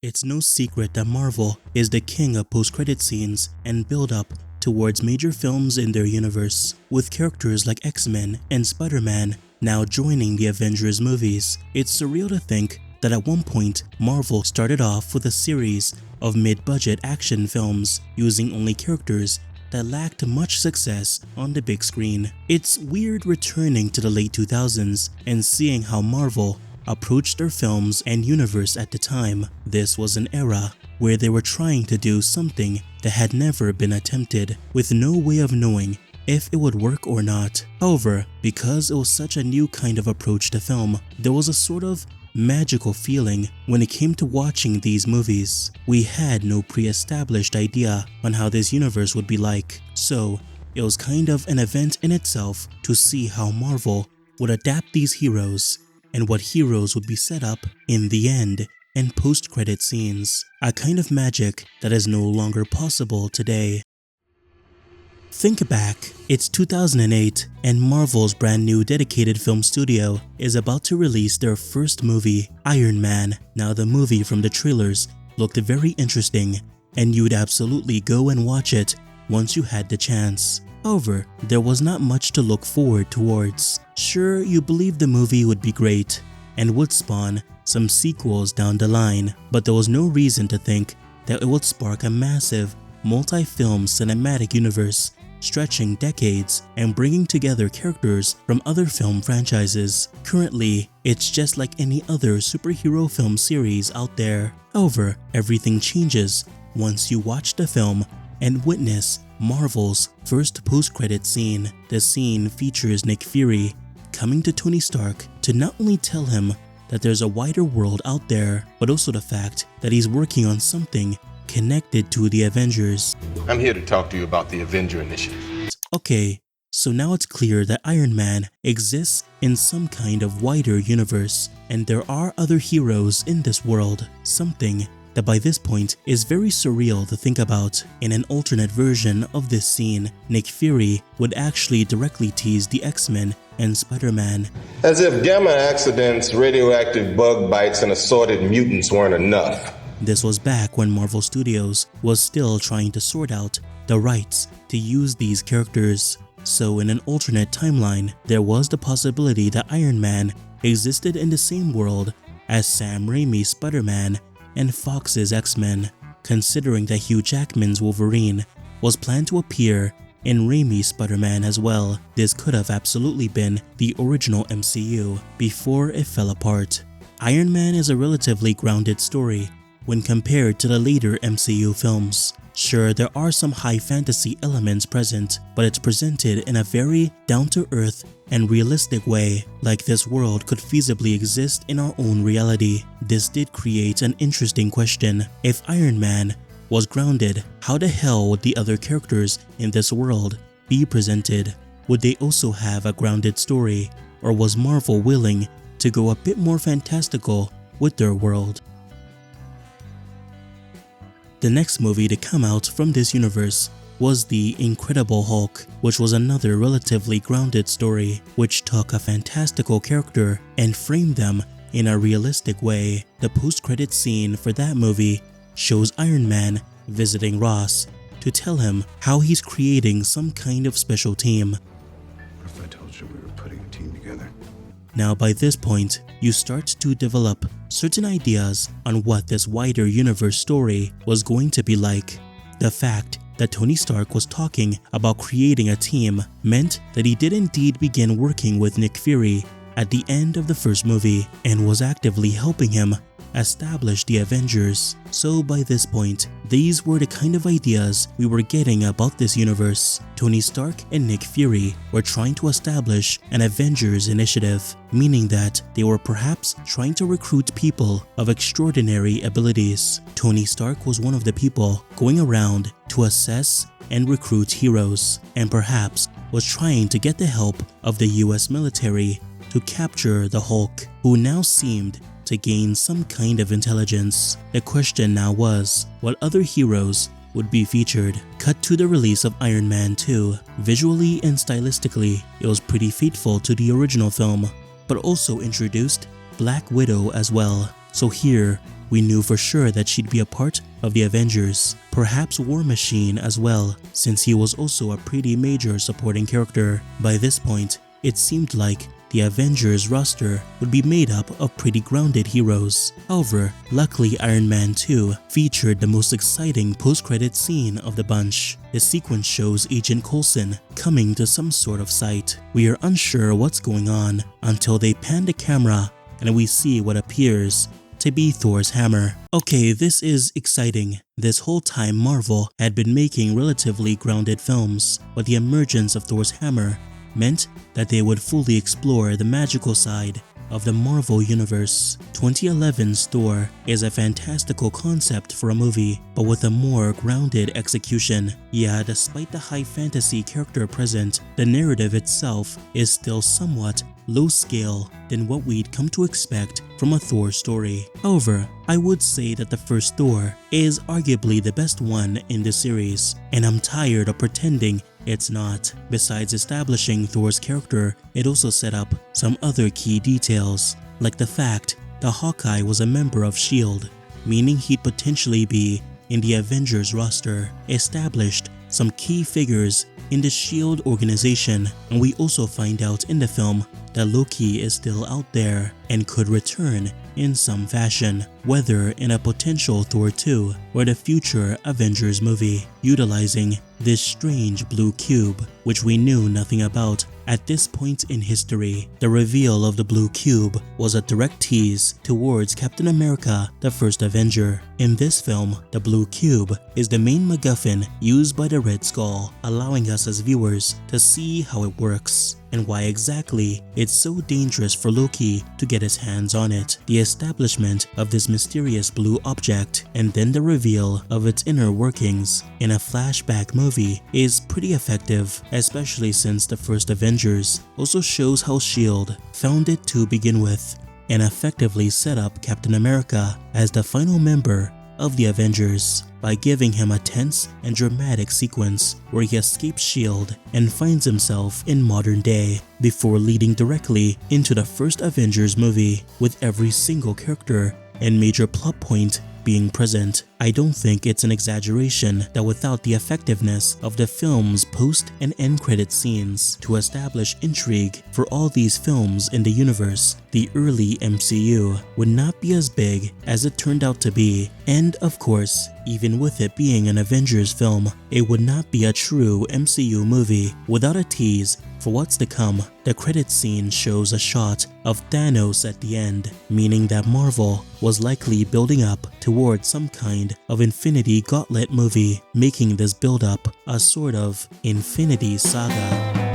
It's no secret that Marvel is the king of post-credit scenes and build-up towards major films in their universe, with characters like X-Men and Spider-Man now joining the Avengers movies. It's surreal to think that at one point, Marvel started off with a series of mid-budget action films using only characters that lacked much success on the big screen. It's weird returning to the late 2000s and seeing how Marvel approached their films and universe at the time. This was an era where they were trying to do something that had never been attempted, with no way of knowing if it would work or not. However, because it was such a new kind of approach to film, there was a sort of magical feeling when it came to watching these movies. We had no pre-established idea on how this universe would be like, so it was kind of an event in itself to see how Marvel would adapt these heroes and what heroes would be set up in the end and post-credit scenes, a kind of magic that is no longer possible today. Think back, it's 2008 and Marvel's brand new dedicated film studio is about to release their first movie, Iron Man. Now the movie from the trailers looked very interesting and you'd absolutely go and watch it once you had the chance. However, there was not much to look forward towards. Sure, you believed the movie would be great and would spawn some sequels down the line, but there was no reason to think that it would spark a massive multi-film cinematic universe stretching decades and bringing together characters from other film franchises. Currently, it's just like any other superhero film series out there. However, everything changes once you watch the film and witness Marvel's first post-credit scene. The scene features Nick Fury coming to Tony Stark to not only tell him that there's a wider world out there, but also the fact that he's working on something connected to the Avengers. I'm here to talk to you about the Avenger Initiative. Okay, so now it's clear that Iron Man exists in some kind of wider universe, and there are other heroes in this world, something that by this point is very surreal to think about. In an alternate version of this scene, Nick Fury would actually directly tease the X-Men and Spider-Man. As if gamma accidents, radioactive bug bites, and assorted mutants weren't enough. This was back when Marvel Studios was still trying to sort out the rights to use these characters. So in an alternate timeline, there was the possibility that Iron Man existed in the same world as Sam Raimi's Spider-Man and Fox's X-Men, considering that Hugh Jackman's Wolverine was planned to appear in Raimi's Spider-Man as well. This could have absolutely been the original MCU before it fell apart. Iron Man is a relatively grounded story when compared to the later MCU films. Sure, there are some high fantasy elements present, but it's presented in a very down-to-earth and realistic way, like this world could feasibly exist in our own reality. This did create an interesting question. If Iron Man was grounded, how the hell would the other characters in this world be presented? Would they also have a grounded story, or was Marvel willing to go a bit more fantastical with their world? The next movie to come out from this universe was The Incredible Hulk, which was another relatively grounded story which took a fantastical character and framed them in a realistic way. The post-credit scene for that movie shows Iron Man visiting Ross to tell him how he's creating some kind of special team. What if I told you we were putting a team together? Now by this point, you start to develop certain ideas on what this wider universe story was going to be like. The fact that Tony Stark was talking about creating a team meant that he did indeed begin working with Nick Fury at the end of the first movie and was actively helping him establish the Avengers. So by this point, these were the kind of ideas we were getting about this universe. Tony Stark and Nick Fury were trying to establish an Avengers initiative, meaning that they were perhaps trying to recruit people of extraordinary abilities. Tony Stark was one of the people going around to assess and recruit heroes, and perhaps was trying to get the help of the US military to capture the Hulk, who now seemed to gain some kind of intelligence. The question now was, what other heroes would be featured? Cut to the release of Iron Man 2. Visually and stylistically, it was pretty faithful to the original film, but also introduced Black Widow as well. So here, we knew for sure that she'd be a part of the Avengers, perhaps War Machine as well, since he was also a pretty major supporting character. By this point, it seemed like the Avengers roster would be made up of pretty grounded heroes. However, luckily Iron Man 2 featured the most exciting post-credit scene of the bunch. The sequence shows Agent Coulson coming to some sort of site. We are unsure what's going on until they pan the camera and we see what appears to be Thor's hammer. Okay, this is exciting. This whole time Marvel had been making relatively grounded films, but the emergence of Thor's hammer meant that they would fully explore the magical side of the Marvel Universe. 2011's Thor is a fantastical concept for a movie, but with a more grounded execution. Yeah, despite the high fantasy character present, the narrative itself is still somewhat low scale than what we'd come to expect from a Thor story. However, I would say that the first Thor is arguably the best one in the series, and I'm tired of pretending it's not. Besides establishing Thor's character, it also set up some other key details, like the fact that Hawkeye was a member of S.H.I.E.L.D., meaning he'd potentially be in the Avengers roster, established some key figures in the S.H.I.E.L.D. organization, and we also find out in the film that Loki is still out there and could return in some fashion, whether in a potential Thor 2 or the future Avengers movie, utilizing this strange blue cube, which we knew nothing about at this point in history. The reveal of the blue cube was a direct tease towards Captain America, the first Avenger. In this film, the blue cube is the main MacGuffin used by the Red Skull, allowing us as viewers to see how it works and why exactly it's so dangerous for Loki to get his hands on it. The establishment of this mysterious blue object and then the reveal of its inner workings in a flashback movie is pretty effective, especially since the first Avengers also shows how S.H.I.E.L.D. found it to begin with and effectively set up Captain America as the final member of the Avengers by giving him a tense and dramatic sequence where he escapes S.H.I.E.L.D. and finds himself in modern day, before leading directly into the first Avengers movie with every single character and major plot point being present. I don't think it's an exaggeration that without the effectiveness of the film's post and end credit scenes to establish intrigue for all these films in the universe, the early MCU would not be as big as it turned out to be. And of course, even with it being an Avengers film, it would not be a true MCU movie without a tease for what's to come. The credit scene shows a shot of Thanos at the end, meaning that Marvel was likely building up towards some kind of Infinity Gauntlet movie, making this build-up a sort of Infinity Saga.